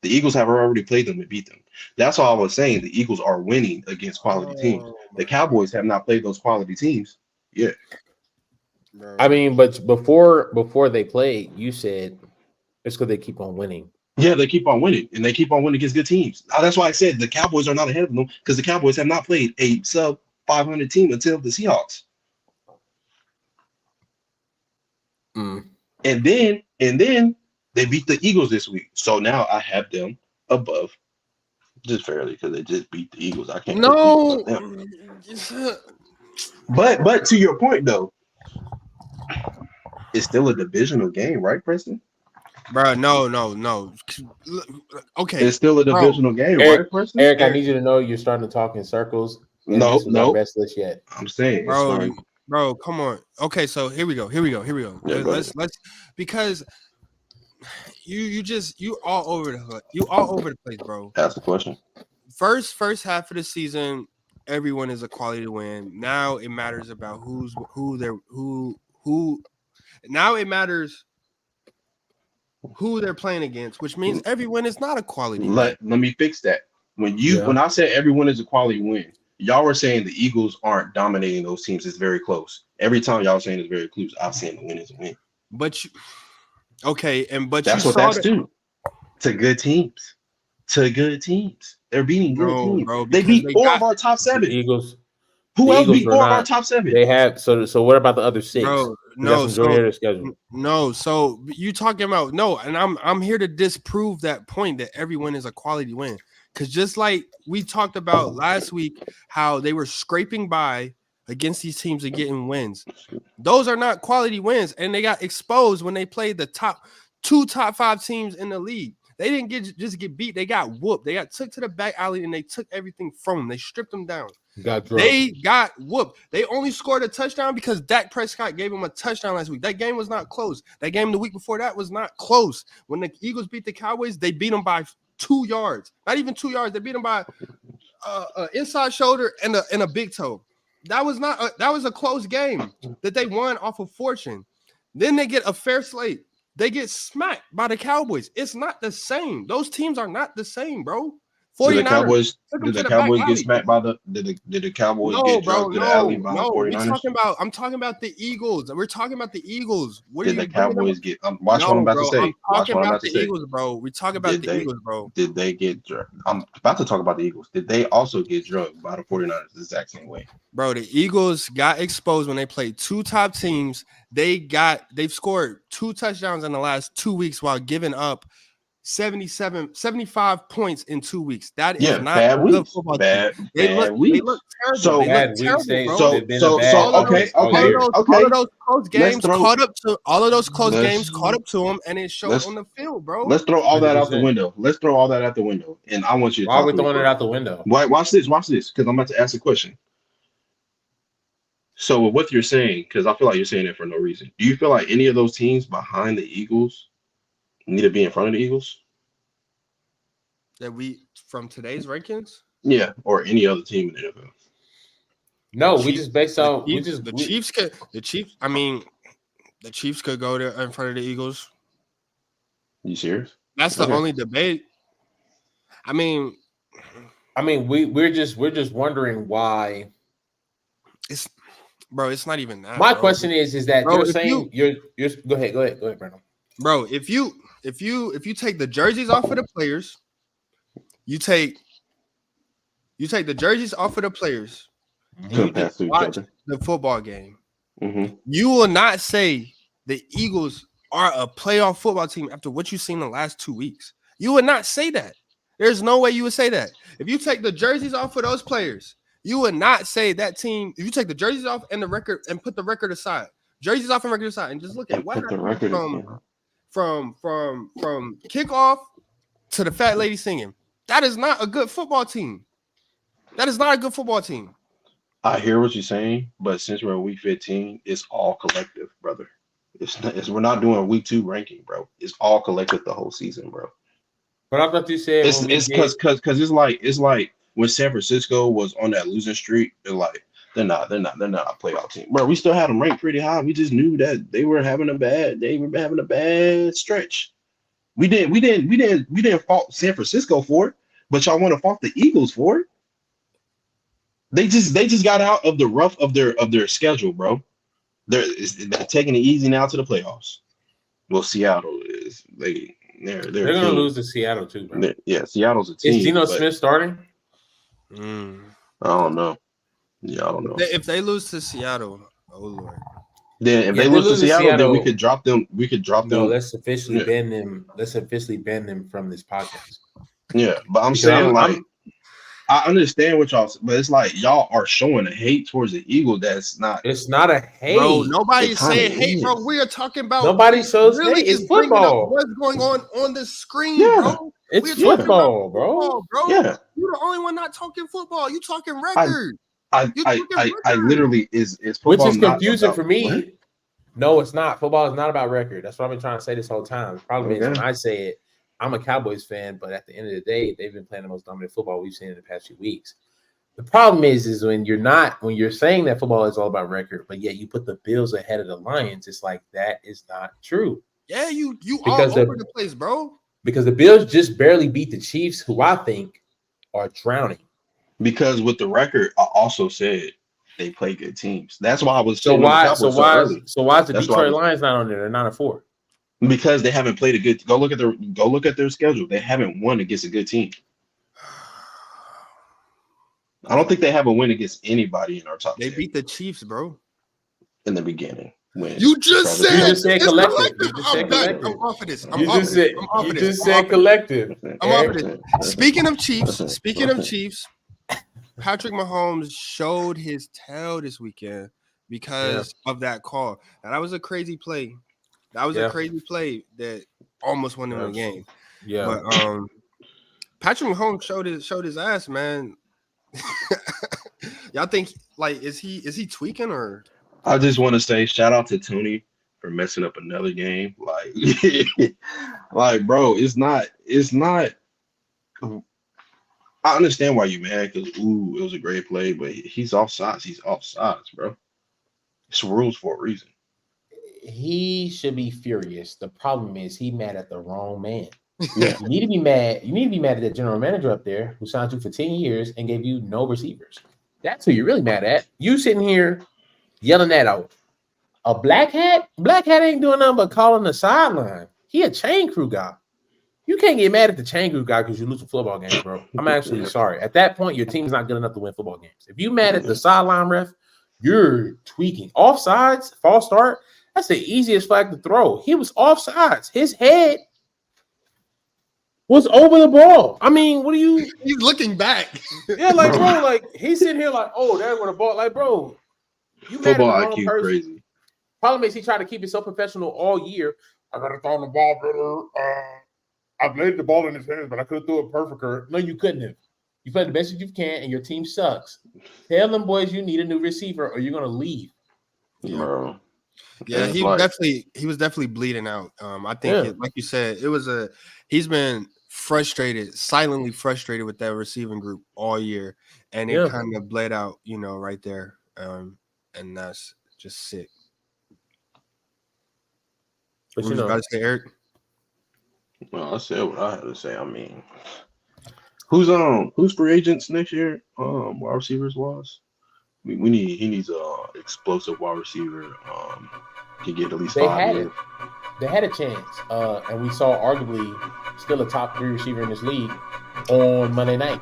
The Eagles have already played them and beat them. That's all I was saying. The Eagles are winning against quality teams. Oh The my Cowboys have not played those quality teams yet. bro. I mean, but before they played, you said it's because they keep on winning. Yeah, they keep on winning, and they keep on winning against good teams. That's why I said the Cowboys are not ahead of them because the Cowboys have not played a sub 500 team until the Seahawks. Mm. And then they beat the Eagles this week. So now I have them above just fairly because they just beat the Eagles. I can't put the Eagles No, up them. But to your point though, it's still a divisional game, right, Preston? bro. No. Okay, It's still a bro. divisional game, Eric, right, Preston? Eric, I need you to know you're starting to talk in circles, and No, this was our no. best list yet. I'm saying it's Bro, starting. bro, come on. Okay, so here we go. Yeah, go ahead. Let's because you all over the place, bro. Ask the question. First half of the season, everyone is a quality to win. Now it matters about who. Now it matters who they're playing against, which means everyone is not a quality win. Let me fix that. Yeah. When I said everyone is a quality win, y'all were saying the Eagles aren't dominating those teams. It's very close. Every time y'all saying it's very close, I'm saying the win is a win. But you but That's you what saw that's that. to. To good teams. To good teams. They're beating good No, teams. bro, They because beat they four got of our top The seven. Eagles, Who the else Eagles beat are four of our not. top seven? They have so. What about the other six? bro. That's the majority of their schedule. No. So you talking about no, and I'm here to disprove that point that everyone is a quality win. Because just like we talked about last week, how they were scraping by against these teams and getting wins. Those are not quality wins, and they got exposed when they played the top 5 teams in the league. They didn't just get beat; they got whooped. They got took to the back alley and they took everything from them. They stripped them down. Got drugged. They got whooped. They only scored a touchdown because Dak Prescott gave them a touchdown last week. That game was not close. That game the week before that was not close. When the Eagles beat the Cowboys, they beat them by 2 yards. Not even 2 yards. They beat them by inside shoulder and a big toe. That was a close game that they won off of fortune. Then they get a fair slate. They get smacked by the Cowboys. It's not the same. Those teams are not the same, bro. Did the 49ers Cowboys took them did to the the back Cowboys get alley. smacked by did the Cowboys No, get bro, drugged to the alley by the no. 49ers? I'm talking about the Eagles. We're talking about the Eagles. What are Did you the bringing them? Cowboys get watch what I'm No, about to bro. I'm say. Watch talking what I'm about about to the say. Eagles, bro. We talk about Did the they Eagles, bro. did they get drugged? I'm about to talk about the Eagles. Did they also get drugged by the 49ers the exact same way? Bro, the Eagles got exposed when they played 2 top teams. They've scored 2 touchdowns in the last 2 weeks while giving up 75 points in 2 weeks. That is Yeah, not a bad good weeks. football team. Bad They weeks. look terrible. So They look Bad weeks. terrible, They bro. they've been a so bad All of okay, offense those, all all of okay, year. those, all of okay. those close Let's games throw caught up to all of those close games let's caught up to them, and it showed let's on the field, bro. let's throw all that out the 100%. window. Let's throw all that out the window. And I want you to Why are talk we to me throwing it for out the window? watch this, because I'm about to ask a question. So with what you're saying, because I feel like you're saying it for no reason. Do you feel like any of those teams behind the Eagles need to be in front of the Eagles? That we from today's rankings. Yeah, or any other team in the NFL. No, we just based on The Chiefs. I mean, the Chiefs could go there in front of the Eagles. You serious? That's the Okay. only debate. I mean, we're just wondering why. it's bro. It's not even that. My bro. question is that Bro, you're if saying you're go ahead, Brandon. bro, if you take the jerseys off of the players, you take the jerseys off of the players, and you Couldn't just pass to each watch other. the football game. Mm-hmm. You will not say the Eagles are a playoff football team after what you've seen in the last 2 weeks. You would not say that. There's no way you would say that. If you take the jerseys off of those players, you would not say that team. If you take the jerseys off and the record and put the record aside, jerseys off and record aside, and just look at And what put the happened record from kickoff to the fat lady singing. That is not a good football team. That is not a good football team. I hear what you're saying, but since we're in week 15, it's all collective, brother. We're not doing week 2 ranking, bro. It's all collective the whole season, bro. But I thought you said It's when we it's get because it's like when San Francisco was on that losing streak, they're not a playoff team, bro. We still had them ranked pretty high. We just knew that they were having a bad stretch. We didn't fault San Francisco for it, but y'all want to fault the Eagles for it. They just got out of the rough of their schedule, bro. They're taking it easy now to the playoffs. Well, Seattle is they're They're a gonna team. lose to Seattle too, bro. Yeah, Seattle's a Is team, Geno but Smith starting? I don't know. Yeah, I don't know. If they lose to Seattle, oh Lord. Then if Yeah, they if they lose to lose to Seattle, then we Seattle- could drop them. We could drop No, them. let's officially Yeah. ban them. Let's officially ban them from this podcast. Yeah, but I'm Because saying like I'm- I understand what y'all, but it's like y'all are showing a hate towards the Eagle. That's not. it's not a hate. Bro, It nobody's kinda saying hate, bro. is. We are talking about Nobody shows really hate. It's just bringing up football. what's going on the screen, Yeah. bro. It's We're talking football, about bro. football, bro. Yeah. You're the only one not talking football. You talking I record. I You I talking I, I record. literally is Which football is not confusing about for me. what? No, it's not. Football is not about record. That's what I've been trying to say this whole time. The problem is Okay. when I say it, I'm a Cowboys fan, but at the end of the day, they've been playing the most dominant football we've seen in the past few weeks. The problem is when you're saying that football is all about record, but yet you put the Bills ahead of the Lions, it's like that is not true. Yeah, you Because all over the place, bro. Because the Bills just barely beat the Chiefs, who I think are drowning. Because with the record, I also said they play good teams. That's why I was So shitting on the why Cowboys so why early. so why is the That's why I Detroit was- Lions not on there? They're 9-4. Because they haven't played a good. Go look at their schedule. They haven't won against a good team. I don't think they have a win against anybody in our top They 10 beat the Chiefs, bro. in the beginning. When You just Travis said, You just said it's collective. You just I'm said done. collective. I'm off of this. I'm You off just of this. said I'm off you of this. just I'm off said of collective. I'm off of this. Speaking of Chiefs, Patrick Mahomes showed his tail this weekend because of that call. And that was a crazy play. That was a crazy play that almost won them the game. Yeah. But Patrick Mahomes showed his ass, man. Y'all think like is he tweaking or? I just want to say shout out to Tony for messing up another game. Like, like, bro, it's not. I understand why you mad because it was a great play, but he's offsides. He's offsides, bro. It's rules for a reason. He should be furious. The problem is he mad at the wrong man. Yeah. You need to be mad. You need to be mad at the general manager up there who signed you for 10 years and gave you no receivers. That's who you're really mad at. You sitting here yelling at a black hat. Black hat ain't doing nothing but calling the sideline. He a chain crew guy. You can't get mad at the chain crew guy because you lose a football game, bro. I'm actually sorry. At that point, your team's not good enough to win football games. If you mad at the sideline ref, you're tweaking. Offsides, false start. That's the easiest flag to throw. He was offsides. His head was over the ball. I mean, what are you? He's looking back. Yeah, like bro, like he's sitting here like, oh, there's where the ball. Like, bro, you mad at the Football wrong IQ person. crazy. Problem is, he tried to keep it so professional all year. I gotta throw the ball better. I laid the ball in his hands, but I could have threw it perfect. No, you couldn't have. You played the best you can, and your team sucks. Tell them boys you need a new receiver, or you're gonna leave. Bro. Yeah, It's he like- was definitely bleeding out. I think, like you said, he's been silently frustrated with that receiving group all year, and it kind of bled out, right there. And that's just sick. But What you about to say, Eric? Well, I said what I had to say. I mean, who's free agents next year? Wide receivers was. He needs a explosive wide receiver. Can get at least They 5 had years. it. They had a chance, and we saw arguably still a top 3 receiver in this league on Monday night.